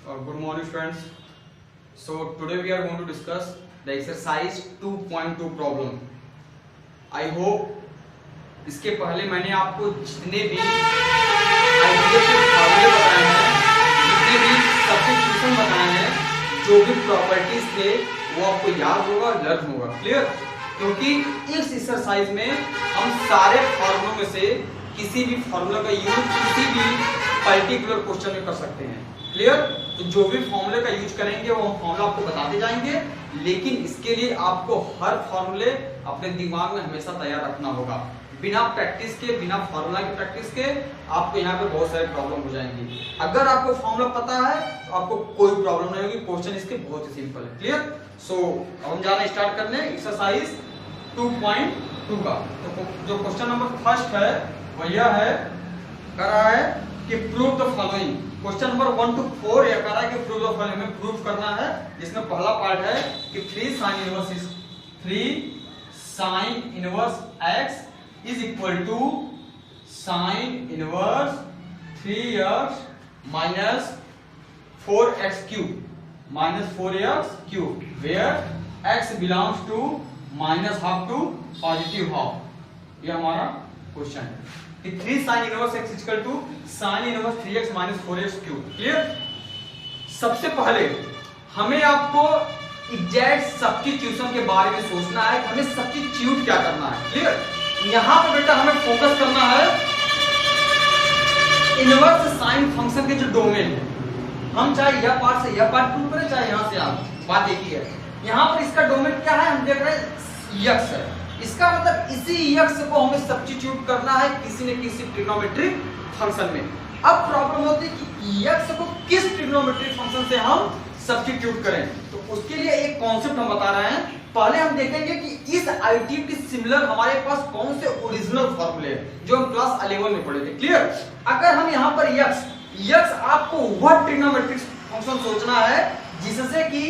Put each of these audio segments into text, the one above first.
Good morning students. So today we are going to discuss the exercise 2.2 problem. I hope इसके पहले मैंने आपको जितने भी आइडियल के फॉर्मूले बताए हैं, जितने भी सब्स्टिट्यूशन बताए हैं, जो भी प्रॉपर्टीज थे वो आपको याद होगा और लर्न होगा. क्लियर? क्योंकि इस एक्सरसाइज में हम सारे फॉर्मूलों में से किसी भी फॉर्मूला का यूज किसी भी पर्टिकुलर क्वेश्चन में कर सकते हैं. क्लियर? तो जो भी फॉर्मूले का यूज करेंगे वो हम फॉर्मूला आपको बताते जाएंगे, लेकिन इसके लिए आपको हर फॉर्मूले अपने दिमाग में हमेशा तैयार रखना होगा. बिना प्रैक्टिस के, बिना फॉर्मूला की प्रैक्टिस के आपको यहाँ पे बहुत सारे प्रॉब्लम हो जाएंगी. अगर आपको फॉर्मूला पता है तो आपको कोई प्रॉब्लम नहीं होगी. क्वेश्चन इसके बहुत ही सिंपल है. क्लियर? सो हम जाना स्टार्ट करने एक्सरसाइज 2.2 का. तो जो क्वेश्चन नंबर फर्स्ट है वो यह है, कर रहा है कि prove the following. Question number 1 to 4 यह कर रहा है कि प्रूव द फॉलोइंग में प्रूव करना है. जिसमें पहला पार्ट है कि 3 sin inverse x is equal to sin inverse 3x minus 4x cube where x belongs to minus half to positive half. यह हमारा क्वेश्चन है कि 3 sin inverse x equal to sin inverse 3x minus 4x cube. Clear? सबसे पहले हमें आपको exact substitution के बारे में सोचना है कि हमें सब्स्टिट्यूट क्या करना है. क्लियर? यहां पे बेटा हमें फोकस करना है इनवर्स साइन फंक्शन के जो डोमेन है. हम चाहे यह पार्ट से यह पार्ट प्रूव करें, चाहे यहां से आप, बात एक ही है. यहां पर इसका डोमेन क्या है हम देख रहे हैं x है. इसका मतलब इसी x को हमें सब्स्टिट्यूट करना है किसी न किसी ट्रिग्नोमेट्रिक फंक्शन में. अब प्रॉब्लम होती है कि x को किस ट्रिग्नोमेट्रिक फंक्शन से हम सब्स्टिट्यूट करें. तो उसके लिए एक कॉन्सेप्ट हम बता रहे हैं. पहले हम देखेंगे कि इस आईटीएम के सिमिलर हमारे पास कौन से ओरिजिनल फॉर्मूले हैं जो हम क्लास 11 में पढ़े थे. क्लियर? अगर हम यहां पर x आपको वह ट्रिग्नोमेट्रिक फंक्शन सोचना है जिससे कि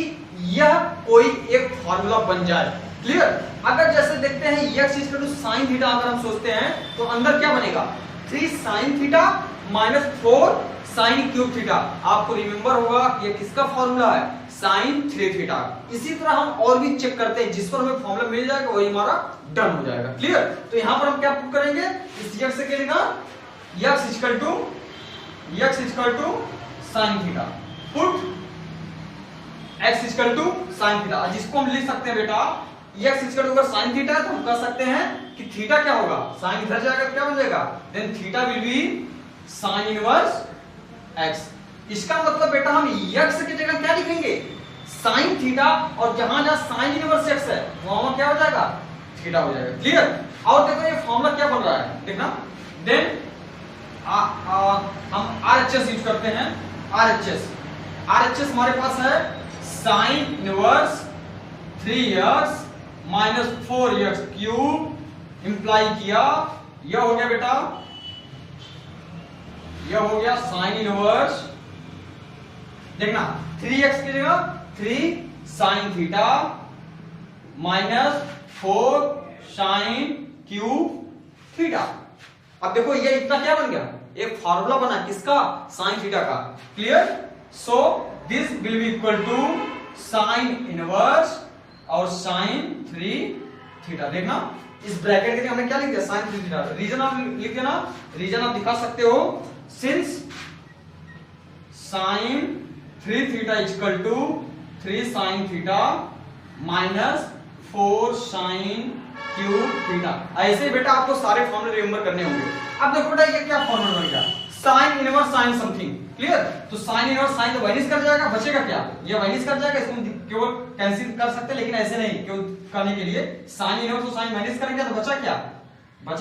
यह कोई एक फॉर्मूला बन जाए. क्लियर? अगर जैसे देखते हैं x equal to sin theta अगर हम सोचते हैं तो अंदर क्या बनेगा 3 sin theta minus 4 sin cube theta. आपको रिमेंबर होगा कि ये किसका फॉर्मूला है, sin 3 थीटा. इसी तरह हम और भी चेक करते हैं, जिस पर हमें फॉर्मूला मिल जाएगा वही हमारा डन हो जाएगा. क्लियर? तो यहां पर हम क्या प्रूव करेंगे, इस x से क्या लिखा x equal to sin theta. Put x equal to sin theta, जिसको हम लिख सकते हैं बेटा x equal to sin theta. तो हम कह सकते हैं कि थीटा क्या होगा, sin इधर जाएगा क्या बन जाएगा, then theta will be sin inverse x. इसका मतलब बेटा हम x की जगह क्या लिखेंगे sin थीटा, और जहां जहां sin इनवर्स x है वहां क्या हो जाएगा थीटा हो जाएगा. क्लियर? और देखो ये फॉर्मूला क्या बन रहा है, देखना. देन हम RHS यूज करते हैं. RHS हमारे पास है sin inverse 3x minus 4x cube imply किया. यह हो गया बेटा, यह हो गया sin इनवर्स, देखना 3x की जगह 3 sin theta minus 4 sin cube theta. अब देखो ये इतना क्या बन गया, एक फार्मूला बना किसका, sin थीटा का. Clear? So this will be equal to sin inverse और sin 3 थीटा. देखना इस ब्रैकेट के हमने क्या लिख दिया sin 3 थीटा. रीजन आप लिख देना, रीजन आप दिखा सकते हो. Since sin 3 theta equal to 3 sin theta minus 4 sin cube theta. ऐसे बेटा आपको सारे फॉर्मूले रिमेंबर करने होंगे. अब देखो बेटा ये क्या फॉर्मूला बन गया, sin inverse sin something. Clear? तो sin इनवर्स sin तो वाइनिस कर जाएगा, बचेगा क्या, ये वाइनिस कर जाएगा. इसको केवल कैंसिल कर सकते हैं, लेकिन ऐसे नहीं. क्यों करने के लिए sin इनवर्स तो sin माइनस करेंगे तो बचा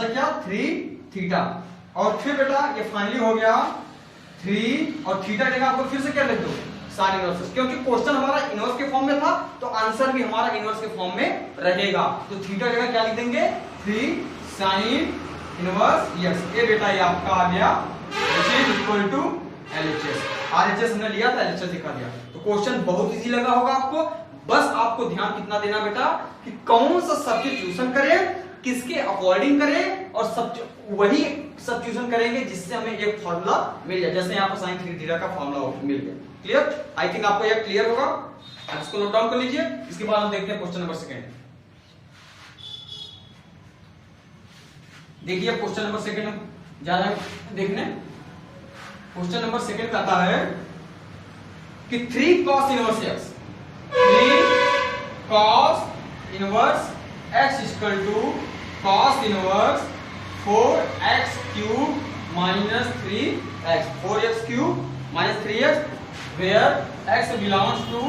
क्या 3 थीटा. और फिर बेटा ये फाइनली हो गया 3 और थीटा जगह आपको फिर से क्या लिख दो sin इनवर्स, क्योंकि क्वेश्चन हमारा इनवर्स के फॉर्म में था तो आंसर भी हमारा इनवर्स के फॉर्म में रहेगा. तो थीटा जगह क्या लिख देंगे 3 sin इनवर्स x. ये बेटा ये आपका आ गया which is equal to LHS. RHS हमने लिया था, LHS दिखा दिया. तो क्वेश्चन बहुत इजी लगा होगा आपको. बस आपको ध्यान कितना देना बेटा कि कौन सा सब्स्टिट्यूशन करें, किसके अकॉर्डिंग करें, और वही सब्स्टिट्यूशन करेंगे जिससे हमें एक फार्मूला मिल जाए, जैसे यहाँ पर sin 3 थीटा का फार्मूला मिल गया। क्लियर? आई थिंक आपको यह क्लियर होगा। आप इसको नोट डाउन कर लीजिए। इसके बाद हम देखते हैं क्वेश्चन नंबर सेकंड। देखिए क्वेश्चन नंबर सेकंड हम जा रहे हैं देखने। क्वेश्चन नंबर सेकंड कहता है कि 3 cos inverse x, 3 cos inverse x equal to cos inverse 4x cube minus 3x, 4x cube minus 3x, where x belongs to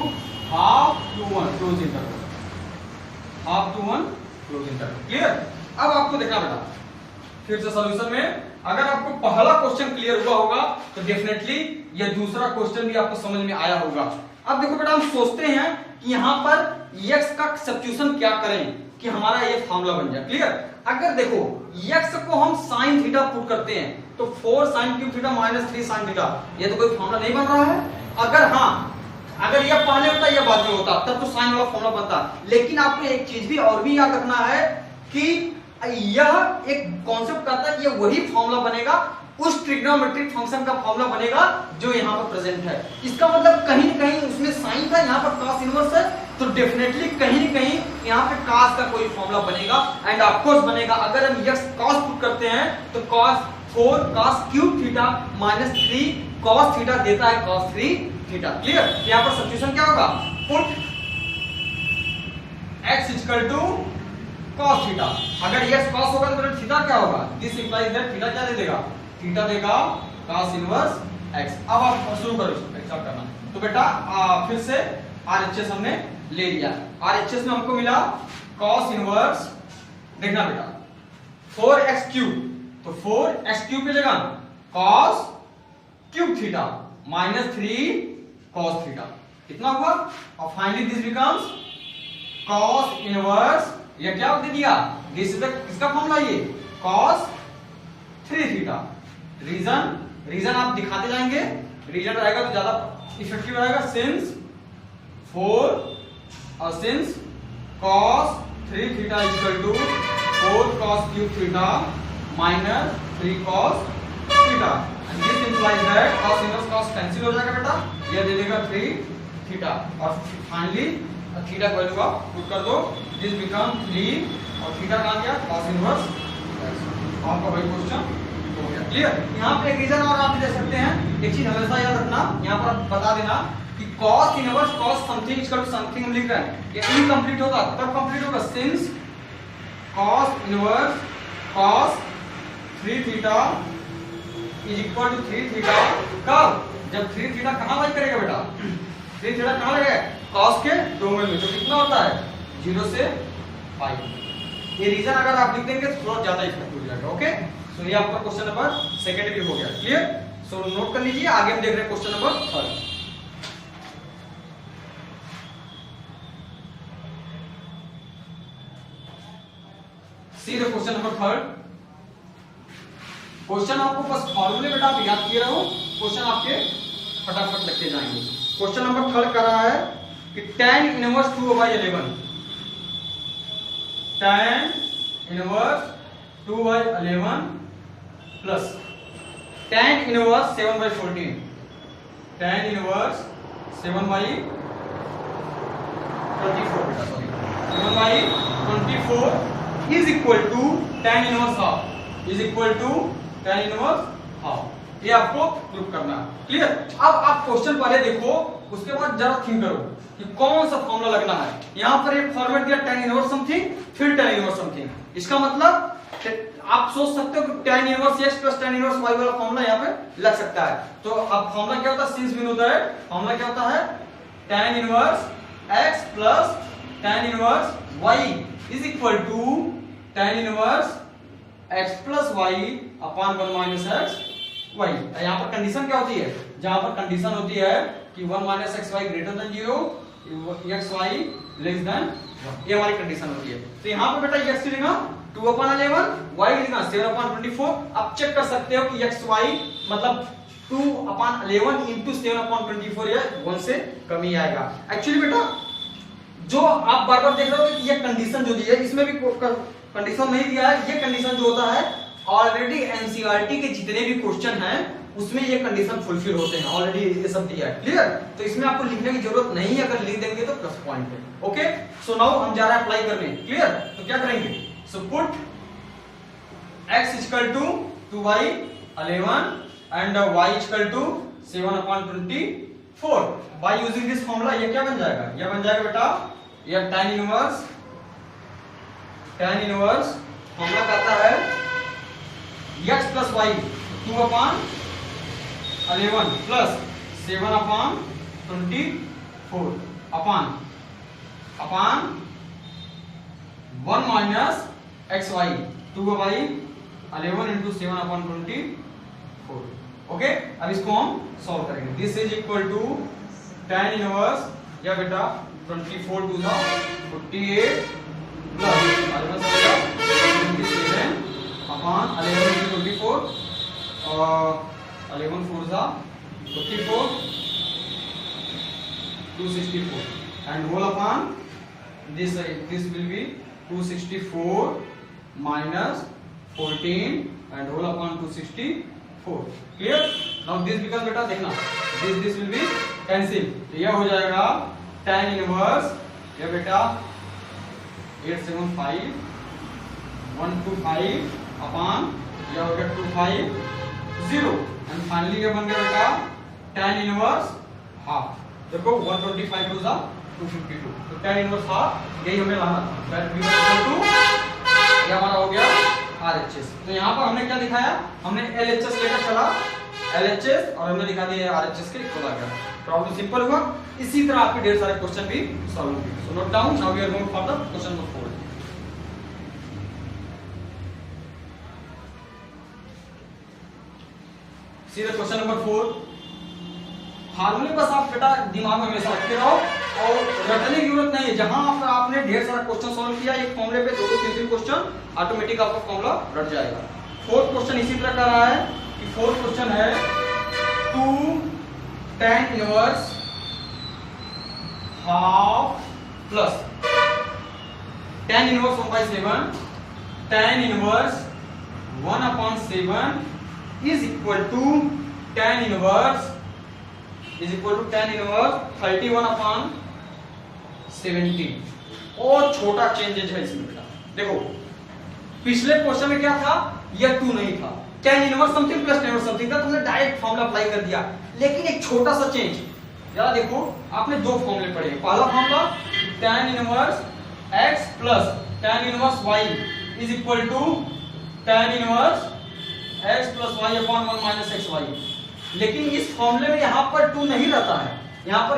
half to 1 close interval, half to 1 close interval। Clear? अब आपको देखना बेटा फिर से solution में, अगर आपको पहला क्वेश्चन क्लियर हुआ होगा तो डेफिनेटली ये दूसरा क्वेश्चन भी आपको समझ में आया होगा। अब देखो बेटा, हम सोचते हैं कि यहाँ पर x का सब्स्टिट्यूशन क्या करें कि हमारा ये फार्मूला बन जाए। क्लियर? अगर देखो x को हम sin थीटा पुट करते हैं तो 4 sin cube theta minus 3 sin theta, ये तो कोई फार्मूला नहीं बन रहा है। अगर हाँ, अगर यह पहले होता या बाद में होता तब तो साइन वाला फॉर्मूला बनता। लेकिन आपको एक चीज भी और भी याद रखना है कि यह एक कॉन्सेप्ट कहता है कि यह वही फॉर्मूला बनेगा, उस ट्रिग्नोमेट्रिक फंक्शन का फॉर्मूला बनेगा जो यहाँ पर प्रेजेंट है। इसका मतलब कहीं न कहीं उसमें साइन था, यहाँ पर cos इनवर्स है, तो डेफिनेटली कहीं न कहीं यहाँ पे cos का कोई फॉर्मूला बनेगा एंड ऑफ कोर्स बनेगा। अगर हम x cos पुट करते हैं तो cos 4 cos cube theta minus 3 cos theta देता है cos 3 थीटा। क्लियर? यहाँ पर सब्स्टिट्यूशन क्या होगा? Put x equal to cos theta. अगर x cos होगा तो फिर थीटा क्या होगा? दिस इंप्लाइज दैट थीटा क्या दे देगा? थीटा देगा cos इनवर्स x। अब आप शुरू करो इसको करना। तो बेटा फिर से RHS हमने ले लिया। RHS में हमको मिला cos इनवर्स, देखना बेटा 4x क्यूब, तो 4x क्यूब की जगह cos cube theta minus 3 cos theta, कितना हुआ? और finally this becomes cos inverse, ये क्या दे दिया? दिस इज किसका फॉर्मूला? ये cos 3 थीटा। रीजन आप दिखाते जाएंगे, रीजन रहेगा तो ज्यादा इफेक्टिव रहेगा। सिंस 4 और since cos 3 theta equal to 4 cos cube theta minus 3 cos theta, and this implies that cos inverse cos cancel हो जाएगा बेटा, ये दे देगा 3 थीटा, और फाइनली थीटा की वैल्यू आप पुट कर दो, दिस बिकम 3 और थीटा कहां गया? cos inverse. आपका वही क्वेश्चन हो गया। क्लियर? यहाँ पे एक रीजन और आप दे सकते हैं, एक चीज हमेशा याद रखना, यहाँ पर आप बता देना कि cos inverse cos something equal to something हम लिख रहे हैं, ये इनकम्प्लीट होगा तब कंप्लीट होगा since cos inverse cos 3 theta is equal to 3 theta. कब? जब 3 थीटा कहां वाई करेगा बेटा? 3 थीटा कहां लगेगा? cos के डोमेन में, जो कितना होता है 0 से पाई। ये रीजन अगर आप लिख देंगे तो थोड़ा ज्यादा इफेक्टिव हो जाएगा। ओके, सो ये आपका क्वेश्चन नंबर सेकंड भी हो गया। क्लियर? सो नोट कर लीजिए, आगे हम देख रहे हैं question number third. C the question number third. Question आपको बस फॉर्मूले बेटा आप याद किए रहो, क्वेश्चन आपके फटाफट लिखते जाएंगे। क्वेश्चन नंबर थर्ड कर रहा है कि tan inverse 2/11, tan inverse 2/11 plus tan inverse 7/14, tan inverse 7/24 बेटा, sorry 7/24 is equal to tan inverse half, is equal to tan inverse half. ये आपको प्रूव करना है। क्लियर? अब आप क्वेश्चन पहले देखो, उसके बाद जरा थिंक करो कि कौन सा फॉर्मूला लगना है। यहां पर एक फॉर्मेट दिया tan इनवर्स समथिंग, फिर tan इनवर्स समथिंग, इसका मतलब आप सोच सकते हो कि tan inverse x plus tan inverse y वाला फॉर्मूला यहां पे लग सकता है। तो अब फॉर्मूला क्या होता है? सिंस भी होता है, फॉर्मूला क्या होता है? tan inverse x plus tan inverse y is equal to tan inverse x plus y upon 1 minus x y। यहाँ पर कंडीशन क्या होती है? जहां पर कंडीशन होती है कि 1 minus x y greater than 0, x y less than 1, ये हमारी कंडीशन होती है। तो यहाँ पे बेटा x की जगह 2/11, y की जगह 7/24। आप चेक कर सकते हो कि एक्स वाई मतलब 2/11 इंटू 7/24, ये 1 से कम ही आएगा। एक्चुअली बेटा जो आप बार बार देख रहे हो कि ये कंडीशन जो दी है इसमें भी कंडीशन नहीं दिया है। ये कंडीशन जो होता है ऑलरेडी एनसीईआरटी के जितने भी क्वेश्चन हैं उसमें ये कंडीशन फुलफिल होते हैं, ऑलरेडी ये सब दिया है। क्लियर? तो इसमें आपको लिखने की जरूरत नहीं है, अगर लिख देंगे तो प्लस पॉइंट है। ओके, सो नाउ हम जा रहे हैं अप्लाई करने। क्लियर? तो क्या करेंगे? So put x equal to 2/11 and y equal to 7/24 by using this formula. ये क्या बन जाएगा? ये बन जाएगा बेटा, ये tan इनवर्स फॉर्मूला कहता है x plus y 2/11 plus 7/24 upon 1 minus xy 2/11 into 7/24। Okay, अब इसको हम सॉल्व करेंगे। This is equal to tan inverse या बेटा 24 to the 48 plus 27 upon 11 into 24 11 4 जा 54 264 and whole upon this will be 264 minus 14 and whole upon 264। clear? now this becomes बेटा देखना this will be cancel, तो यह हो जाएगा tan इनवर्स ये बेटा 875 125 अपॉन यह हो गया 250 एंड फाइनली ये बन गया बेटा tan इनवर्स हाफ। देखो 125 टू द 252, तो tan इनवर्स हाफ यही हमें लाना था। दैट बी इक्वल टू ये हमारा हो गया RHS। तो यहाँ पर हमने क्या दिखाया? हमने LHS लेकर चला LHS और हमने दिखा दिया RHS के इक्वल आ गया। प्रॉब्लम सिंपल हुआ। इसी तरह आपके ढेर सारे क्वेश्चन भी सॉल्व होंगे। So note down, now we are going for the question number 4। See the question number 4। फार्मूले बस आप बेटा दिमाग में हमेशा रखते रहो और रटने की जरूरत नहीं है। जहां आपने ढेर सारा क्वेश्चन सॉल्व किया एक फॉर्मूले पे 2-2 3-3 क्वेश्चन ऑटोमेटिक आपका फॉर्मूला रट जाएगा। फोर्थ क्वेश्चन इसी तरह का रहा है कि फोर्थ क्वेश्चन है 2 tan inverse half plus tan inverse 1/7 tan inverse 1/7 is equal to tan inverse 31/17। और छोटा चेंजेज है इसमें बेटा। देखो पिछले क्वेश्चन में क्या था? यह 2 नहीं था, tan inverse something plus tan inverse something था, तुमने डायरेक्ट फॉर्मूला अप्लाई कर दिया। लेकिन एक छोटा सा चेंज, जरा देखो आपने 2 फॉर्मूले पढ़े। पहला formula tan inverse x plus tan inverse y is equal to tan inverse x plus y upon 1 minus xy। लेकिन इस फॉर्मूले में यहाँ पर 2 नहीं रहता है, यहाँ पर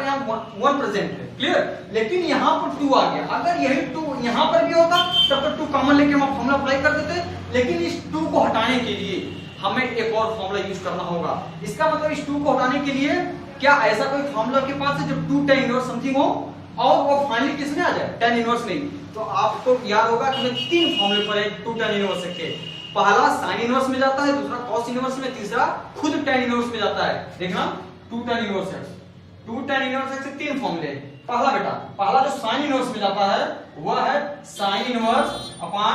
1 प्रेजेंट है। क्लियर? लेकिन यहाँ पर 2 आ गया। अगर यही 2 यहाँ पर भी होता तब तो 2 कॉमन लेके हम फॉर्मूला अप्लाई कर देते। लेकिन इस 2 को हटाने के लिए हमें एक और फॉर्मूला यूज करना होगा। इसका मतलब इस 2 को हटाने के लिए क्या ऐसा कोई फॉर्मूला के पास है जब 2 tan इनवर्स समथिंग हो और वो फाइनली किसमें आ जाए? tan इनवर्स में। तो आपको याद होगा कि 3 फॉर्मूले पर है 2 tan इनवर्स के। पहला sin इनवर्स में जाता है, दूसरा cos इनवर्स में, तीसरा खुद tan इनवर्स में जाता है। देखना 2 tan inverse x 2 tan inverse x से 3 फॉर्मूले। पहला बेटा पहला जो sin इनवर्स में जाता है वह है sin inverse upon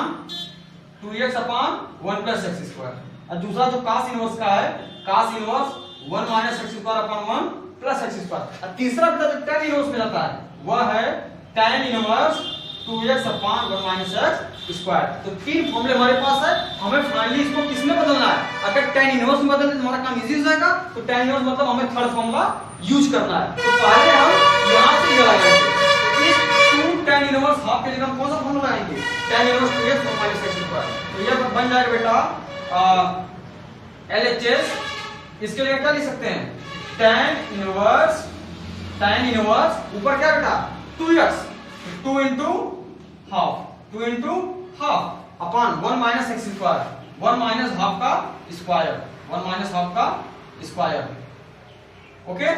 2x upon 1 plus x square, और दूसरा जो cos इनवर्स का है cos inverse 1 minus x square upon 1 plus x square, और तीसरा बेटा जो tan इनवर्स में जाता है वह है tan inverse 2x upon 1 minus x square. तो 3 फॉर्मूले हमारे पास है। हमें फाइनली इसको किसमें बदलना है? अगर tan इनवर्स में बदल दे तो हमारा काम इजी हो जाएगा। तो tan इनवर्स मतलब हमें थर्ड फॉर्मूला यूज करना है। तो पहले हम यहां से ये लगाएंगे। इस 2 tan इनवर्स हाफ के लिए हम कौन सा फॉर्मूला लगाएंगे? tan inverse 2x minus x square. तो ये बन जाएगा बेटा LHS। इसके लिए क्या लिख सकते हैं? tan इनवर्स ऊपर क्या बेटा 2x 2 into half upon 1 minus x square 1 minus half का स्क्वायर ओके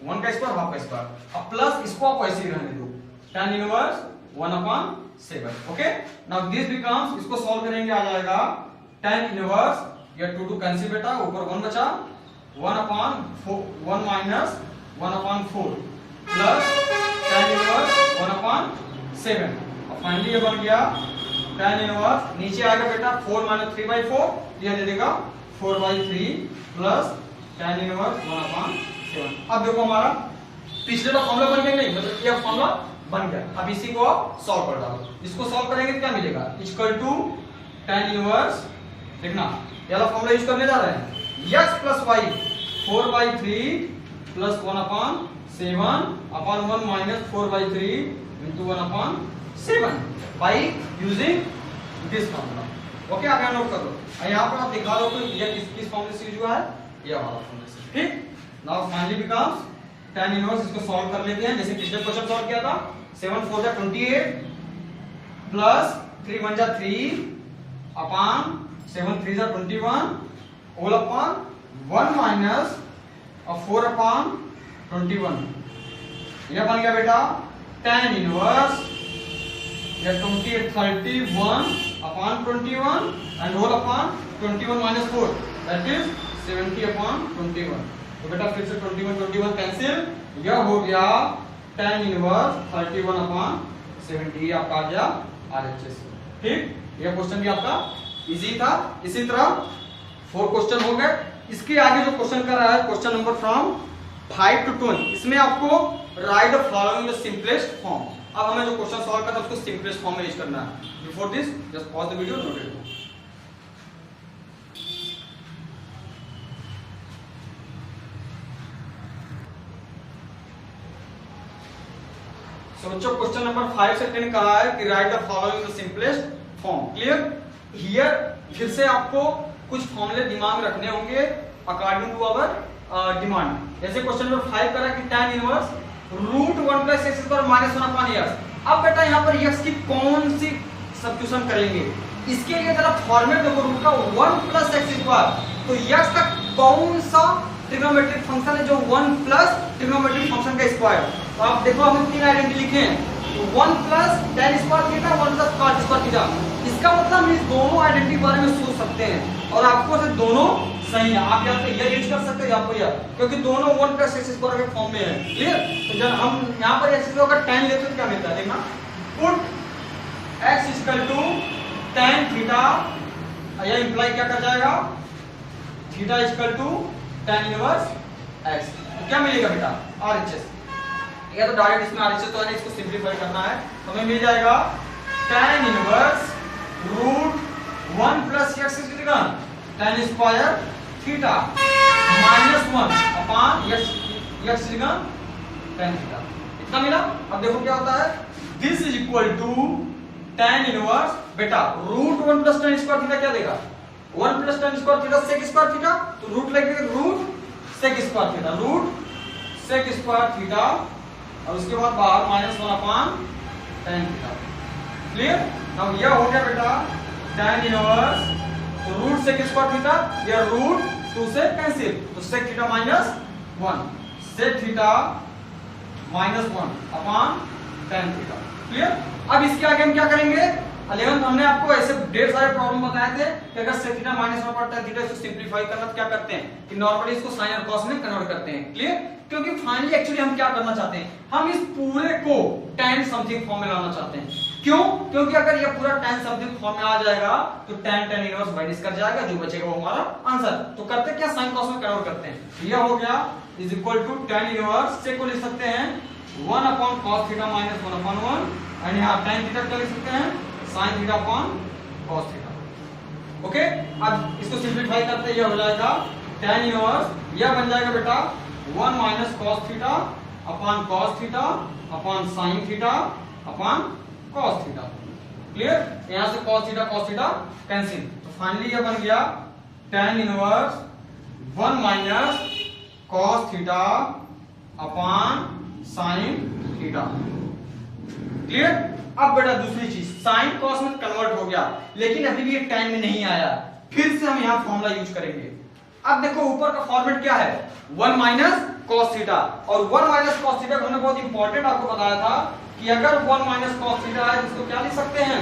1 का स्क्वायर हाफ का स्क्वायर। अब प्लस इसको आप ऐसे ही रहने दो tan inverse 1/7। Okay, now this becomes, इसको सॉल्व करेंगे आ जाएगा tan इनवर्स ये 2 कैंसिल बेटा, ऊपर 1 बचा 1 minus 1/4 plus tan inverse 1/7। Finally ये बन गया tan इनवर्स नीचे आएगा बेटा 4 माइनस 3/4, यह दे देगा 4/3 प्लस tan इनवर्स 1/7। अब देखो हमारा पिछले का फॉर्मूला बन गया नहीं, मतलब ये फॉर्मूला बन गया। अब इसी को आप सॉल्व कर डालो। इसको सॉल्व करेंगे तो क्या मिलेगा, इक्वल टू tan इनवर्स, देखना ये वाला फॉर्मूला यूज करने जा रहे हैं, x plus y 4/3 plus 1/7 upon 1 minus 4/3 into 1/7 by using this formula. Okay, आप यहाँ नोट कर लो। यहाँ पर आप दिखा दो कि ये किस फॉर्मूले से यूज हुआ है, ये वाला फॉर्मूला से। ठीक, now finally becomes tan inverse. इसको सॉल्व कर लेते हैं जैसे पिछले क्वेश्चन सॉल्व किया था। 7 4 जा 28 प्लस 3 1 जा 3 अपॉन 7 3 जा 21 होल अपॉन 1 माइनस 4 अपॉन 21। यह बन गया बेटा tan inverse 28 31 upon 21 and whole upon 21 minus 4 that is 70 upon 21। तो बेटा फिर से 21 21 कैंसिल, यह हो गया tan इनवर्स 31 अपॉन 70 आपका आ गया RHS। ठीक, यह क्वेश्चन भी आपका इजी था। इसी तरह 4 क्वेश्चन हो गए। इसके आगे जो क्वेश्चन कर रहा है क्वेश्चन नंबर फ्रॉम 5 to 20, इसमें आपको right the following the simplest form. अब हमें जो क्वेश्चन सॉल्व करना है उसको सिंपलेस्ट फॉर्म में यूज करना है। Before this just pause the video, note it. So बच्चों क्वेश्चन नंबर 5 से 10 कहा है कि write the following the simplest form. Clear? Here फिर से आपको कुछ फॉर्मूले दिमाग में रखने होंगे अकॉर्डिंग टू आवर डिमांड। जैसे क्वेश्चन नंबर 5 करा कि tan inverse √1 plus x square minus 1 upon x। अब बेटा यहाँ पर x की कौन सी सब्स्टिट्यूशन करेंगे, इसके लिए जरा फॉर्मेट देखो रूट का 1 प्लस x स्क्वायर। तो x का कौन सा ट्रिग्नोमेट्रिक फंक्शन है जो 1 प्लस ट्रिग्नोमेट्रिक फंक्शन का स्क्वायर। तो आप देखो हम 3 आइडेंटिटी लिखे हैं, 1 plus tan square theta 1 plus cot square theta. इसका मतलब हम इस दोनों आइडेंटिटी के बारे में सोच सकते हैं और आपको से दोनों सही है। आप या तो ये यूज कर सकते हो या फिर क्योंकि दोनों 1 प्लस x स्क्वायर के फॉर्म में है। क्लियर? तो जब हम यहां पर x स्क्वायर का tan लेते हैं तो क्या मिलता है, देखना put x equal to tan theta, यह इंप्लाई क्या कर जाएगा, theta equal to tan inverse x। तो क्या मिलेगा बेटा RHS। या तो डायरेक्ट इसमें RHS तो है, इसको सिंपलीफाई करना है तो हमें मिल जाएगा tan इनवर्स √1 प्लस x कितना tan square theta minus 1 upon x लिखा tan थीटा, इतना मिला। अब देखो क्या होता है, this is equal to tan inverse बेटा √1 प्लस tan स्क्वायर थीटा क्या देगा, 1 plus tan square theta sec square theta. तो रूट लगेगा root sec square theta, root sec square theta और उसके बाद बाहर minus 1 upon tan theta. Clear? Now यह हो गया बेटा tan inverse root sec square theta, या रूट 2 से कैंसिल तो sec theta minus 1, sec theta minus 1 upon tan theta. Clear? अब इसके आगे हम क्या करेंगे, 11th हमने आपको ऐसे ढेर सारे प्रॉब्लम बताए थे कि अगर sec theta minus 1 upon tan theta इसको सिंपलीफाई करना तो क्या करते हैं कि नॉर्मली इसको sin और cos में कन्वर्ट करते हैं। क्लियर? क्योंकि फाइनली एक्चुअली हम क्या करना चाहते हैं, हम इस पूरे को tan समथिंग फॉर्म में लाना चाहते हैं। क्यों? क्योंकि अगर ये पूरा tan समथिंग फॉर्म में आ जाएगा तो tan इनवर्स बाय दिस कर जाएगा, जो बचेगा वो हमारा आंसर। तो करते क्या, sin cos में कन्वर्ट करते हैं। ये हो गया is equal to tan inverse से को लिख सकते हैं 1 अपॉन cos थीटा माइनस 1 अपॉन 1 एंड यहां tan थीटा क्या लिख सकते हैं sin theta upon cos theta. Okay, अब इसको सिंपलीफाई करते ये हो जाएगा tan इनवर्स, यह बन जाएगा बेटा 1 minus cos theta upon cos theta upon sin theta upon cos theta. Clear? यहां से cos थीटा कैंसिल, तो फाइनली यह बन गया tan inverse 1 minus cos theta upon sin theta. Clear? अब बेटा दूसरी चीज sin cos में कन्वर्ट हो गया, लेकिन अभी भी ये tan में नहीं आया, फिर से हम यहां फॉर्मूला यूज करेंगे। अब देखो ऊपर का फॉर्मेट क्या है, 1 माइनस cos थीटा, और 1 माइनस cos थीटा हमने बहुत इंपॉर्टेंट आपको बताया था कि अगर 1 माइनस cos थीटा है तो इसको क्या लिख सकते हैं,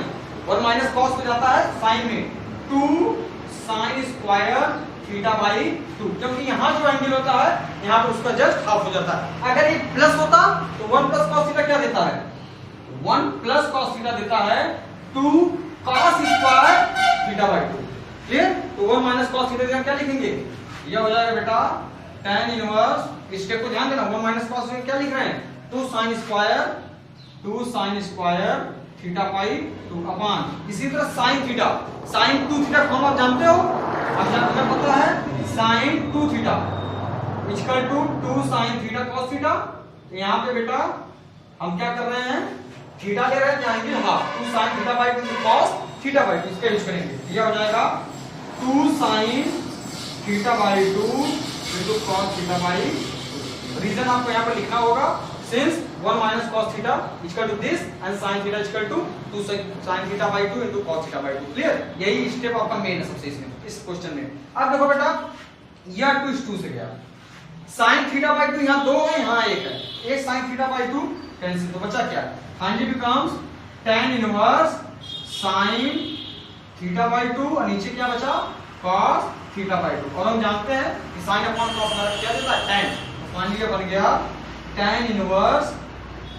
1 माइनस cos हो जाता है sin में 2 sin स्क्वायर थीटा बाई 2, क्योंकि यहां जो एंगल होता है यहां पर उसका जस्ट हाफ हो जाता है। अगर ये प्लस होता तो 1 प्लस cos थीटा क्या देता है, 1 प्लस cos थीटा देता है 2 cos square theta by 2। Clear? तो 1 माइनस cos थीटा का क्या लिखेंगे, यह हो जाएगा बेटा tan इनवर्स, स्टेप को ध्यान देना, 1 माइनस cos में क्या लिख रहे हैं, 2 sin square theta pi 2 upon, इसी तरह sin theta, sin 2 theta form आप जानते हो, आप जानते हैं, पता है, sin 2 theta equal to 2 sin theta cos theta. यहाँ पे बेटा हम क्या कर रहे हैं, थीटा ले रहे हैं, जाएंगे half, 2 sin theta by 2 cos theta by 2, इसका यूज करेंगे, यह हो जाएगा 2 sin theta by 2 into cos theta by 2। Reason आपको यहाँ पर लिखना होगा, since 1 minus cos theta equal to this and sin theta equal to 2 sin theta by 2 into cos theta by 2। Clear? यही स्टेप आपका मेन है सबसे इसमें, इस क्वेश्चन में। अब देखो बेटा, यह 2 इस 2 से गया, sin थीटा बाई 2 यहाँ 2 है, यहाँ 1 है, एक sin थीटा बाई 2 कैंसिल, तो बचा क्या, finally becomes tan inverse sin theta by 2 और नीचे क्या बचा, cos थीटा बाई 2। और हम जानते हैं कि sin अपॉन cos हमारा क्या देता है, tan, तो फाइनली ये बन गया tan inverse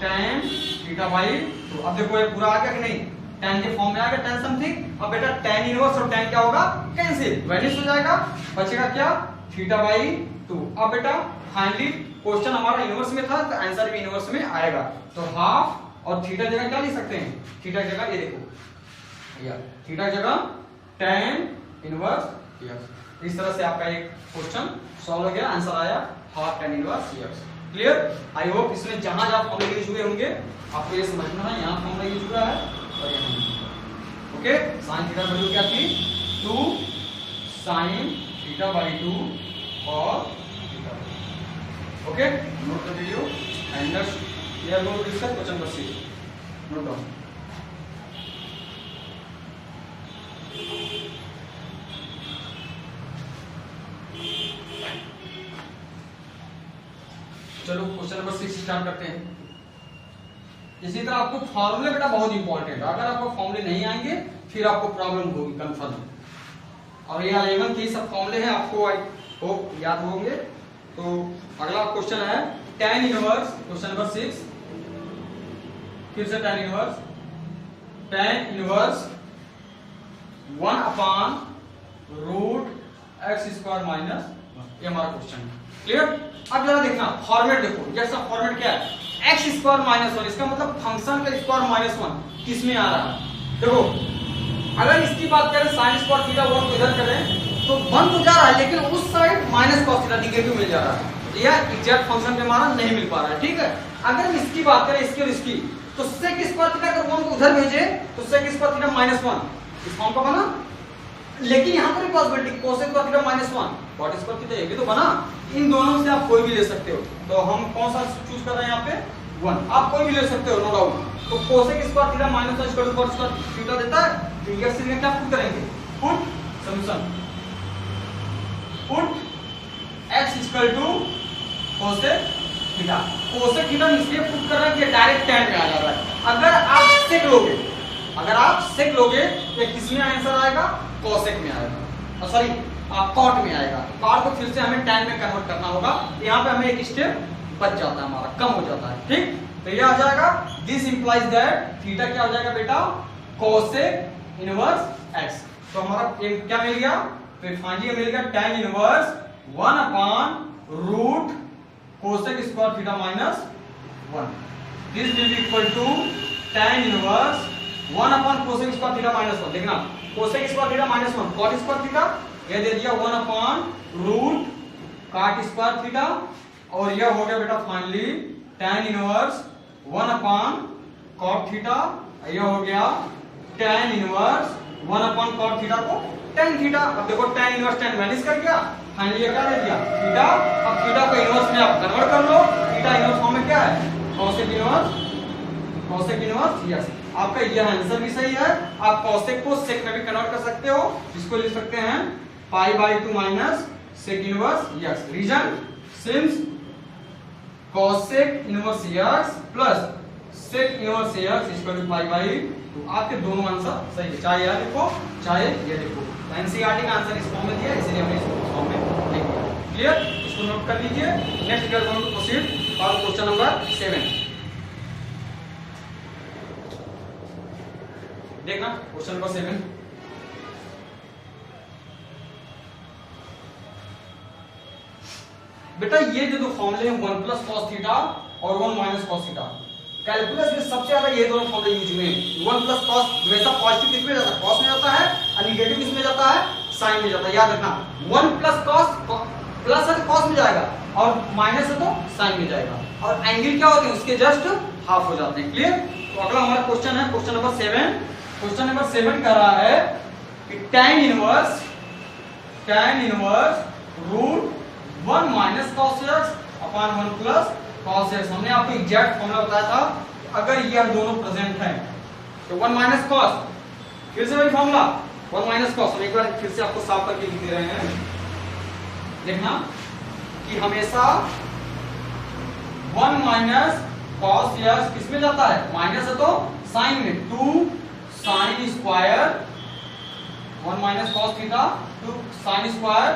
tan theta by 2। अब देखो ये पूरा आ गया कि नहीं, tan के फॉर्म में आ गया tan समथिंग। अब बेटा tan इनवर्स और tan क्या होगा, कैंसिल, वैनिश हो जाएगा, बचेगा क्या, थीटा बाई 2। अब बेटा फाइनली क्वेश्चन हमारा इनवर्स में था, तो आंसर भी इनवर्स में आएगा, तो हाफ और थीटा जगह क्या लिख सकते हैं, थीटा जगह ये देखो, थीटा जगह tan इनवर्स x। इस तरह से आपका एक क्वेश्चन सॉल्व हो गया, आंसर आया half tan inverse x। Clear? I hope इसमें जहां जहां फॉर्मूला यूज हुए होंगे आपको ये समझना है, यहाँ फॉर्मूला यूज हुआ है और यहाँ। ओके, sin थीटा वैल्यू क्या थी, 2 sin थीटा बाई 2 और theta. Okay, note the video and clear, note discuss question number 6, note down. चलो क्वेश्चन नंबर 6 स्टार्ट करते हैं। इसी तरह आपको फॉर्मूले बेटा बहुत इंपॉर्टेंट है, अगर आपको फॉर्मूले नहीं आएंगे फिर आपको प्रॉब्लम होगी कंफर्म। और ये 11 के सब फॉर्मूले हैं, आपको आई होप याद होंगे। तो अगला क्वेश्चन है tan इनवर्स, क्वेश्चन नंबर 6, फिर से tan inverse 1 upon root x square minus, ये हमारा क्वेश्चन है। क्लियर? अब जरा देखना फॉर्मेट, देखो जैसा फॉर्मेट क्या है, x स्क्वायर माइनस 1, इसका मतलब फंक्शन का स्क्वायर माइनस 1 किस में आ रहा है, देखो अगर इसकी बात करें sin स्क्वायर थीटा 1 को इधर करें तो 1 तो जा रहा है, लेकिन उस side minus cos theta negative मिल जा रहा है, तो यह एग्जैक्ट फंक्शन पे हमारा नहीं मिल पा रहा है। ठीक है, अगर हम इसकी बात करें, इसकी और इसकी, तो sec स्क्वायर थीटा अगर 1 को उधर भेजे तो sec स्क्वायर थीटा -1 इस फॉर्म का बना, लेकिन यहाँ पर possibility cos square theta -1 cot square theta ये भी तो बना। इन दोनों से आप कोई भी ले सकते हो, तो हम कौन सा चूज कर रहे हैं यहाँ पे 1, आप कोई भी ले सकते हो नो डाउट। तो cosec square theta -1 equal to cot square theta देता है, तो ये सीधे क्या पुट करेंगे, put solution, put x equal to cosec theta. cosec theta इसलिए पुट कर रहे हैं कि डायरेक्ट tan में आ जा रहा है। अगर आप sec लोगे, अगर आप sec लोगे तो किसमें आंसर आएगा, cosec में आएगा, सॉरी cot में आएगा। cot को फिर से हमें tan में कन्वर्ट करना होगा, यहाँ पे हमें एक स्टेप बच जाता है, हमारा कम हो जाता है। ठीक, तो ये आ जाएगा, दिस इंप्लाइज दैट थीटा क्या हो जाएगा बेटा, cosec इनवर्स x। तो हमारा क्या मिल गया, फिर फाइनली मिल गया tan inverse 1 upon root cosec square theta -1। This will be equal to tan inverse 1 upon cosec square theta -1। देखना cosec square theta -1 cot square theta, ये दे दिया 1 upon root cot square theta, और यह हो गया बेटा finally tan inverse 1 upon cot theta, यह हो गया tan inverse 1 upon cot theta को tan थीटा। अब देखो tan इनवर्स tan वैनिश कर गया, फाइनली ये क्या दे दिया थीटा। अब थीटा को इनवर्स में आप कन्वर्ट कर लो, थीटा इनवर्स फॉर्म में क्या है, cosec इनवर्स, यस आपका यह आंसर भी सही है। आप cosec को sec में भी कन्वर्ट कर सकते हो, इसको लिख सकते हैं pi by 2 minus sec inverse x। Reason since cosec inverse x plus sec inverse x equal to pi by 2। आपके दोनों आंसर सही है, चाहे यह लिखो चाहे ये लिखो। एनसीईआरटी का आंसर इस फॉर्म में दिया, इसलिए हमने इसको इस फॉर्म में लिख दिया। क्लियर, इसको नोट कर लीजिए। Next we are going to proceed for question number 7। देखना क्वेश्चन नंबर 7। बेटा ये जो दो फॉर्मूले हैं 1 प्लस कॉस थीटा और 1 माइनस कॉस थीटा, कैलकुलस में सबसे ज्यादा ये दोनों फॉर्मूले यूज हुए हैं। 1 प्लस कॉस हमेशा पॉजिटिव किस में जाता है, कॉस में जाता है, और नेगेटिव किस में जाता है, साइन में जाता है। याद रखना 1 प्लस कॉस, प्लस है तो कॉस में जाएगा और माइनस है तो साइन में जाएगा, और एंगल क्या होते हैं उसके जस्ट हाफ हो जाते हैं। क्लियर? तो अगला हमारा क्वेश्चन है क्वेश्चन नंबर 7। क्वेश्चन नंबर 7 कह रहा है कि tan inverse root 1 minus cos x upon 1 plus cos x। हमने आपको एग्जैक्ट फॉर्मूला बताया था, अगर ये दोनों प्रेजेंट हैं तो 1 माइनस cos, फिर से वही फॉर्मूला 1 माइनस cos। हम एक बार फिर से आपको साफ करके लिख दे रहे हैं। देखना कि हमेशा 1 माइनस cos x किस में जाता है, माइनस है तो साइन में, 2 sine square 1 minus cos theta 2 sine square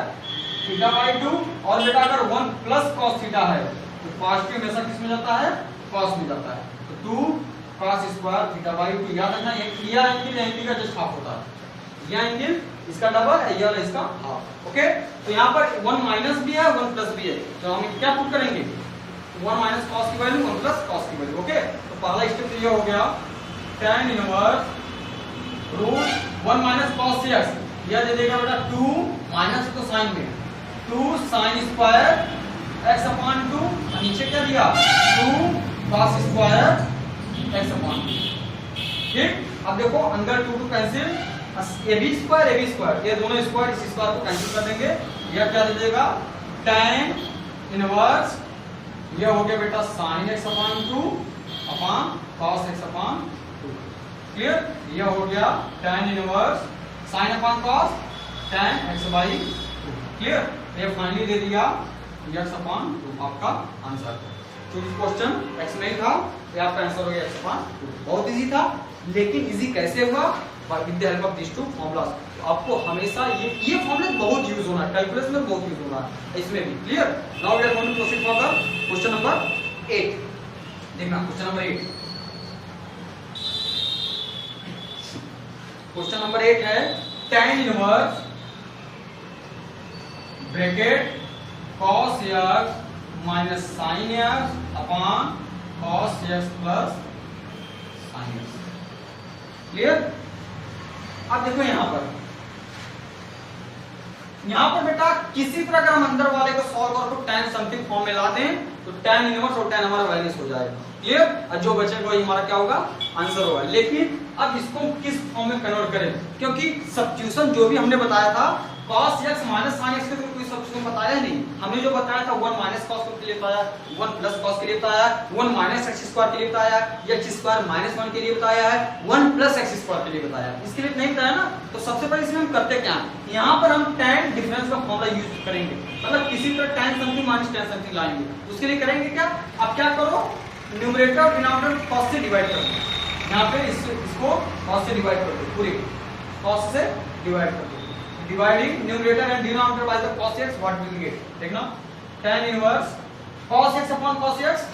theta by 2, और बेटा अगर 1 प्लस cos थीटा है तो पॉजिटिव हमेशा किस में जाता है, cos में जाता है, तो 2 cos स्क्वायर थीटा बाई 2। याद रखना यह एंगल का जस्ट हाफ होता है, यह एंगल इसका डबल है, यह इसका हाफ। ओके, तो यहाँ पर 1 माइनस भी है 1 प्लस भी है, तो हम क्या पुट करेंगे, 1 माइनस cos की वैल्यू 1 प्लस cos की वैल्यू। ओके, तो पहला स्टेप ये हो गया tan inverse root 1 minus cos x, यह दे देगा बेटा 2 माइनस तो साइन में 2 साइन स्क्वायर x अपॉन 2, और नीचे क्या दिया 2 cos स्क्वायर x अपॉन 2। ठीक, अब देखो अंदर 2 कैंसिल, ab स्क्वायर ये दोनों स्क्वायर इस स्क्वायर को कैंसिल कर देंगे, यह क्या दे देगा tan इनवर्स, यह हो गया बेटा sin x upon 2 upon cos x upon 2। Clear? यह हो गया tan inverse sin upon cos tan x by 2। Clear? ये फाइनली दे दिया x अपॉन 2 आपका आंसर। तो क्वेश्चन x में था, ये आपका आंसर हो गया x अपॉन 2। बहुत इजी था, लेकिन इजी कैसे हुआ, with the help of this two formulas. तो आपको हमेशा ये फॉर्मूला बहुत यूज होना है, कैलकुलस में बहुत यूज होना है, इसमें भी। Clear? Now we are going to proceed for the question number 8। देखना क्वेश्चन नंबर 8। क्वेश्चन नंबर 8 है tan inverse bracket cos x minus sin x upon cos x plus sin x। Clear? अब देखो यहां पर बेटा किसी तरह अगर हम अंदर वाले को सॉल्व करो तो tan समथिंग फॉर्म में ला दें तो tan इनवर्स और tan हमारा माइनस हो जाएगा। क्लियर? और जो बचेगा वही हमारा क्या होगा, आंसर होगा। लेकिन अब इसको किस फॉर्म में कन्वर्ट करें, क्योंकि सब्स्टिट्यूशन जो भी हमने बताया था cos x minus sin x के तो कोई सब्स्टिट्यूशन बताया नहीं। हमने जो बताया था 1 माइनस cos के लिए बताया, 1 प्लस cos के लिए बताया, 1 माइनस x स्क्वायर के लिए बताया, x स्क्वायर माइनस 1 के लिए बताया है, 1 प्लस x स्क्वायर के लिए बताया। इसके लिए नहीं बताया ना, तो सबसे पहले इसमें हम करते क्या, यहाँ पर हम tan डिफरेंस का फॉर्मूला यूज करेंगे, मतलब किसी तरह tan something minus tan something लाएंगे। उसके लिए करेंगे क्या, अब क्या करो, न्यूमरेटर और डिनोमिनेटर cos से डिवाइड कर दो। यहाँ पे इसको cos से डिवाइड कर दो, पूरी cos से डिवाइड कर दो। Dividing numerator and denominator by the cos x, what will we get? देखना tan inverse cos x upon cos x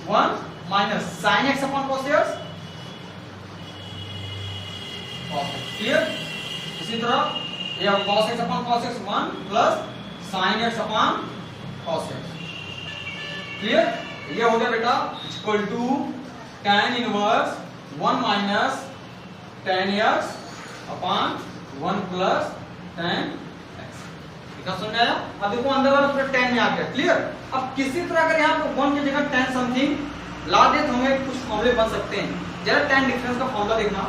1 minus sin x upon cos x cos x। Clear? इसी तरह ये cos x upon cos x 1 plus sin x upon cos x। Clear? ये हो गया बेटा equal to tan inverse 1 minus tan x upon 1 plus tan x। क्या समझ आया? अब देखो अंदर वाला पूरा tan में आ गया। क्लियर? अब किसी तरह अगर यहाँ पे 1 की जगह tan समथिंग ला दे तो हमें कुछ फॉर्मूले बन सकते हैं। जरा tan डिफरेंस का फॉर्मूला देखना।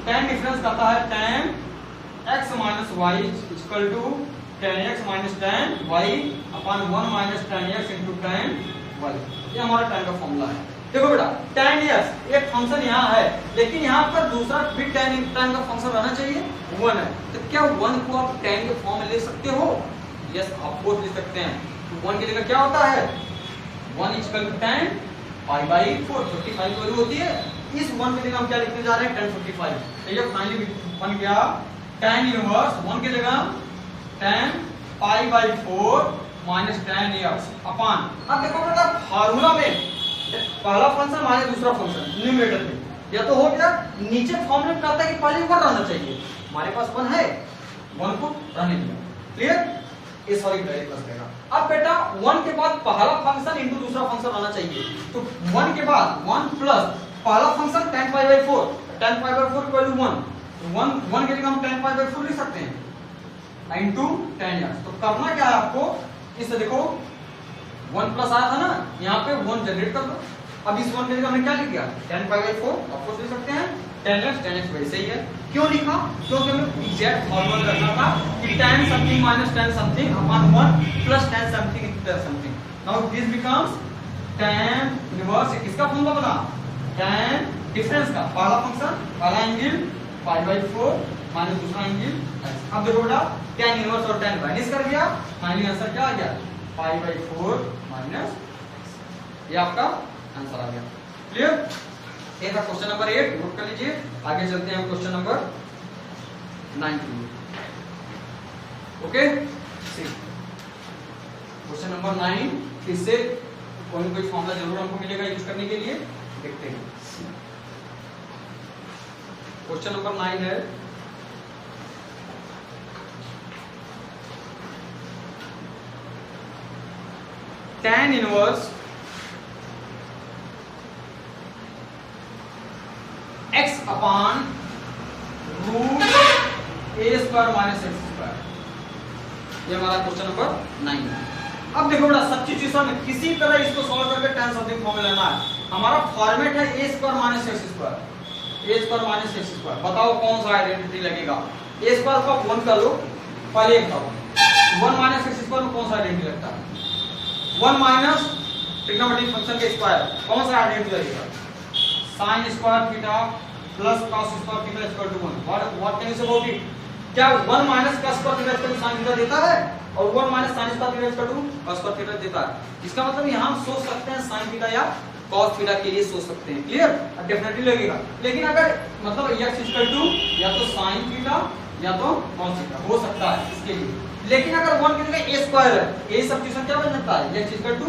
tan डिफरेंस कहता है tan x minus y equal to tan x minus tan y upon 1 minus tan x into tan y। ये हमारा tan का फॉर्मूला है। देखो बेटा tan x एक फंक्शन यहाँ है, लेकिन यहाँ पर दूसरा भी tan का फंक्शन रहना चाहिए 1 है, तो क्या 1 को आप tan के फॉर्म में ले सकते हो? यस, आप बोथ ले सकते हैं। तो 1 की जगह क्या होता है, 1 equal to tan pi by 4, 55 value होती है। इस 1 की जगह हम क्या लिखने जा रहे हैं, tan 55। तो ये फाइनली बन गया tan इनवर्स 1 की जगह tan pi by 4 minus tan x upon. अब देखो बेटा फार्मूला में पहला फंक्शन माइनस दूसरा फंक्शन न्यूमरेटर में, या तो हो गया नीचे फॉर्मूले में कहता है कि पहले 1 रहना चाहिए, हमारे पास 1 है, 1 को रहने दिया। क्लियर? ये सॉरी प्लस देगा। अब बेटा 1 के बाद पहला फंक्शन इनटू दूसरा फंक्शन आना चाहिए, तो 1 के बाद 1 प्लस पहला function tan pi by 4, tan pi by 4 equal to 1, 1 के जगह हम tan पाई बाई 4 लिख सकते हैं इनटू tan x। तो करना क्या है आपको, इससे देखो 1 प्लस आया था ना, यहाँ पे 1 जनरेट कर दो। अब इस 1 के जगह हमने क्या लिख दिया, tan pi by 4, of course लिख सकते हैं tan x वैसे ही है। क्यों लिखा, क्योंकि हमें एग्जैक्ट फॉर्मूला रखना था कि tan something minus tan something upon 1 plus tan something into tan something. Now this becomes tan inverse, किसका फॉर्मूला बना, tan डिफरेंस का, पहला फंक्शन पहला एंगल पाई बाई 4 माइनस दूसरा एंगल x। अब देखो बेटा tan इनवर्स और tan माइनस कर दिया, फाइनली आंसर क्या आ गया, पाई बाई 4 माइनस, ये आपका आंसर आ गया। क्लियर? ये था क्वेश्चन नंबर 8, नोट कर लीजिए। आगे चलते हैं क्वेश्चन नंबर 9 के लिए। ओके, क्वेश्चन नंबर 9, इससे कोई ना कोई फॉर्मूला जरूर हमको मिलेगा यूज करने के लिए, देखते हैं। क्वेश्चन नंबर 9 है tan inverse x upon root a square minus x square, ये हमारा क्वेश्चन नंबर 9 है। अब देखो बेटा सब्स्टिट्यूशन, किसी तरह इसको सॉल्व करके tan समथिंग फॉर्मूला लेना है। हमारा फॉर्मेट है a square minus x square, a square minus x square. बताओ कौन सा आइडेंटिटी लगेगा, a स्क्वायर को 1 कर लो, पहले एक करो, 1 माइनस x स्क्वायर में कौन सा आइडेंटिटी लगता है, 1 माइनस ट्रिग्नोमेट्रिक फंक्शन के स्क्वायर, कौन सा आइडेंटिटी लगेगा, sin square theta plus cos square theta equal to 1। What can you say about it, क्या 1 minus cos square theta equal to sin theta देता है और 1 minus sin square theta equal to cos square theta देता है। इसका मतलब यहां हम सोच सकते हैं sin थीटा या cos थीटा के लिए सोच सकते हैं। क्लियर? डेफिनेटली लगेगा, लेकिन अगर मतलब x इक्वल टू या तो sin थीटा या तो cos थीटा हो सकता है इसके लिए, लेकिन अगर 1 की जगह a स्क्वायर है, a सब्स्टिट्यूशन क्या बन जाता है, x equal to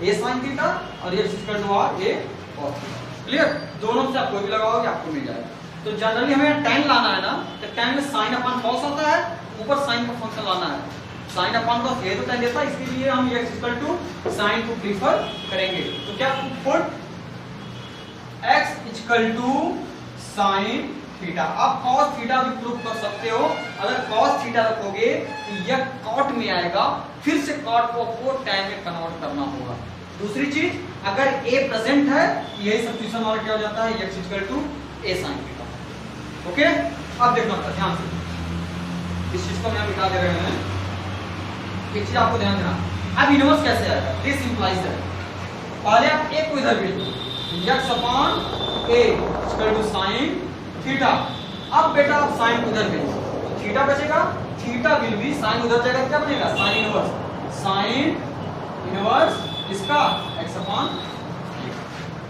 a sin theta और x equal to a cos theta. Clear? दोनों से आप कोई भी लगाओगे आपको मिल जाएगा। तो जनरली हमें tan लाना है ना, तो tan में sin अपॉन cos आता है, ऊपर sin का फंक्शन लाना है, sin अपॉन cos ये तो tan देता है, इसके लिए हम x इक्वल टू sin को प्रीफर करेंगे। तो क्या put x equal to sin theta. आप cos थीटा भी प्रूव कर सकते हो, अगर cos थीटा रखोगे तो यह cot में आएगा, फिर से cot को tan में कन्वर्ट करना होगा। दूसरी चीज, अगर a प्रेजेंट है यही सब्स्टिट्यूशन हमारा क्या हो जाता है, x equal to a sin theta. Okay, अब देखना था ध्यान से, इस चीज को हम मिटा दे रहे हैं, एक चीज आपको ध्यान देना। अब इनवर्स कैसे आएगा, दिस इंप्लाइज है, पहले आप a को इधर भेज दो, x upon a equal to sin theta. अब बेटा आप sin को इधर भेजो, तो थीटा बचेगा, थीटा विल बी sin उधर जाएगा, क्या बनेगा sin इनवर्स इसका x अपॉन।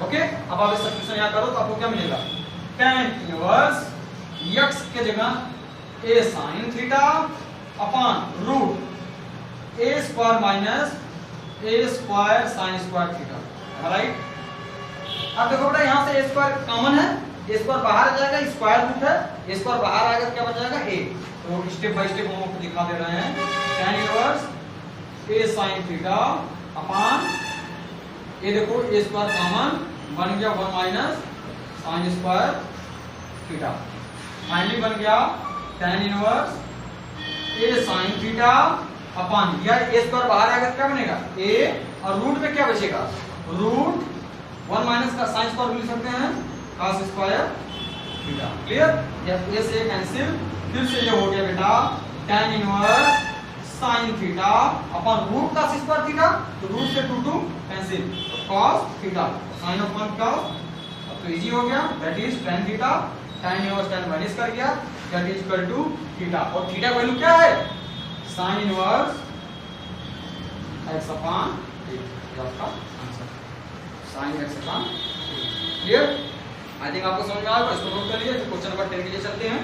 ओके, अब आप इस सब्स्टिट्यूशन यहां करो तो आपको क्या मिलेगा, tan इनवर्स x के जगह a sin theta upon root a square minus a square sin square theta. Right? अब देखो बेटा यहां से a स्क्वायर कॉमन है, a स्क्वायर बाहर आ जाएगा, स्क्वायर रूट है, a स्क्वायर बाहर आएगा क्या बच जाएगा a। तो स्टेप बाय स्टेप हम आपको दिखा दे रहे हैं, tan inverse a sin theta upon ये देखो a स्क्वायर कॉमन बन गया 1 minus sin square theta, finally बन गया tan inverse a sin theta upon यह a स्क्वायर बाहर आएगा क्या बनेगा a, और रूट में क्या बचेगा, रूट 1 माइनस का sin स्क्वायर लिख सकते हैं cos स्क्वायर थीटा। क्लियर? यह a से कैंसिल, फिर से ये हो गया बेटा tan inverse sin theta upon root cos square theta, तो रूट से 2 कैंसिल, तो cos theta sin upon cos। अब तो इजी हो गया, that is tan theta, tan inverse tan minus कर गया, that is equal to theta, और थीटा वैल्यू क्या है, sin इनवर्स x अपॉन 8। ये आपका answer sin x upon 8। Clear? I think आपको समझ में आ गया, इसको नोट कर लीजिए। क्वेश्चन नंबर 10 के लिए चलते हैं।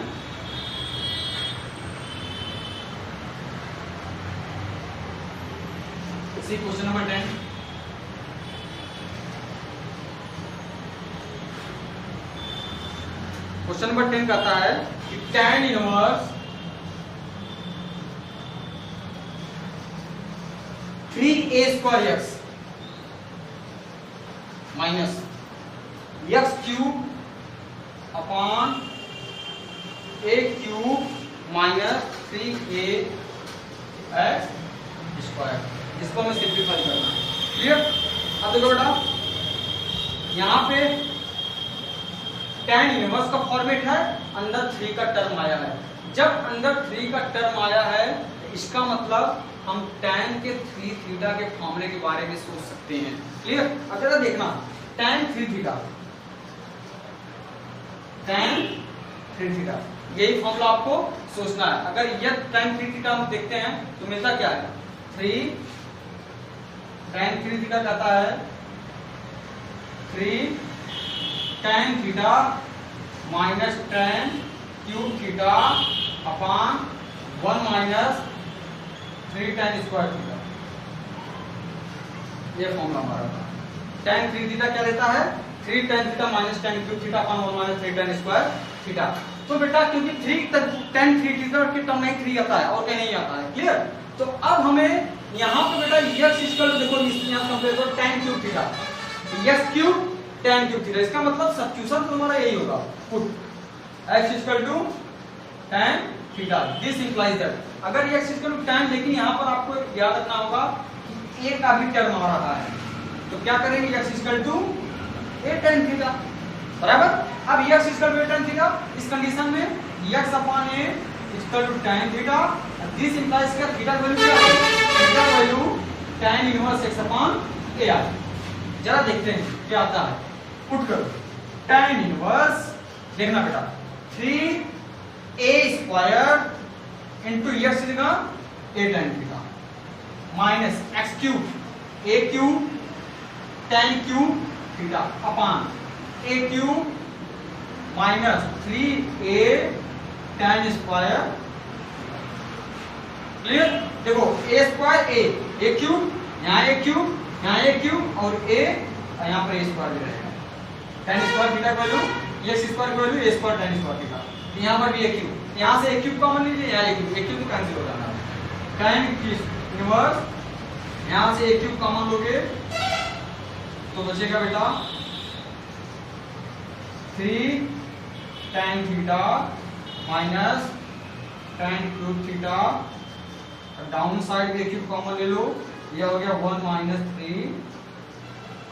See question number 10. Question number 10 कहता है कि tan inverse 3a square x minus x cube upon a cube minus 3a x square, इसको हमें सिंप्लीफाई करना है। क्लियर? अब देखो बेटा, यहाँ पे tan इनवर्स का फॉर्मेट है, अंदर 3 का टर्म आया है। जब अंदर 3 का टर्म आया है, इसका मतलब हम tan के 3 थीटा के फॉर्मूले के बारे में सोच सकते हैं। क्लियर? अब जरा देखना, tan 3 थीटा, tan 3 थीटा, यही फॉर्मूला आपको सोचना है। अगर यह tan 3 थीटा हम देखते हैं तो मिलता क्या है, 3 tan 3 थीटा कहता है 3 tan theta minus tan cube theta upon 1 minus 3 tan square theta. ये फॉर्मूला हमारा था। tan 3 थीटा क्या लेता है, 3 tan theta minus tan cube theta upon 1 minus 3 tan square theta. तो बेटा क्योंकि 3 tan 3 थीटा के टर्म में 3 आता है और कहीं नहीं आता है। क्लियर? तो अब हमें यहाँ पे बेटा x इक्वल टू, देखो यहाँ कंपेयर करो tan cube theta, x cube tan cube theta, इसका मतलब सब्स्टिट्यूशन तो हमारा यही होगा, put x equal to tan theta. This implies that अगर x इक्वल टू tan, लेकिन यहाँ पर आपको याद रखना होगा कि a का भी टर्म आ रहा है, तो क्या करेंगे, x equal to a tan theta, बराबर। अब x equal to a tan theta, इस कंडीशन में x upon a equal to tan theta. This implies का थीटा वैल्यू क्या है, theta value tan inverse x upon a आ। जरा देखते हैं क्या आता है, पुट करो tan इनवर्स, देखना बेटा 3a स्क्वायर इनटू x देगा a tan theta minus x cube a cube tan cube theta upon a cube minus 3a tan square. Clear? देखो a स्क्वायर a क्यूब, यहाँ a क्यूब, यहाँ a cube और a यहाँ पर a square दे रहेगा। tan square theta का value, x square का value a square tan square theta, यहाँ पर भी a क्यूब, यहाँ से a क्यूब कॉमन लीजिए, यहाँ a क्यूब तो कैंसिल हो जाना है। tan इनवर्स, यहाँ से a क्यूब कॉमन लोगे तो बचेगा बेटा 3 tan theta minus tan cube theta, down side a cube common ले लो, यह हो गया 1 minus 3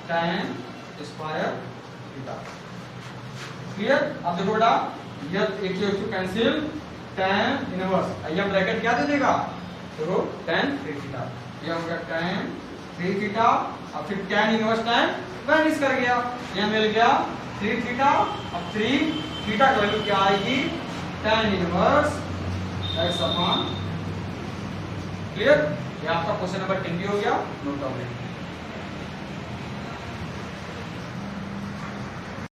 tan square theta. Clear? अब देखो बेटा, यह एक क्यूब कैंसिल, tan इनवर्स, यह ब्रैकेट क्या दे देगा, देखो tan 3 थीटा, यह हो गया tan 3 थीटा, और फिर tan इनवर्स tan वैनिश कर गया, यह मिल गया 3 थीटा। अब 3 थीटा की वैल्यू क्या आएगी, tan inverse x upon. Clear? ये आपका क्वेश्चन नंबर 10 हो गया, नोट डाउन।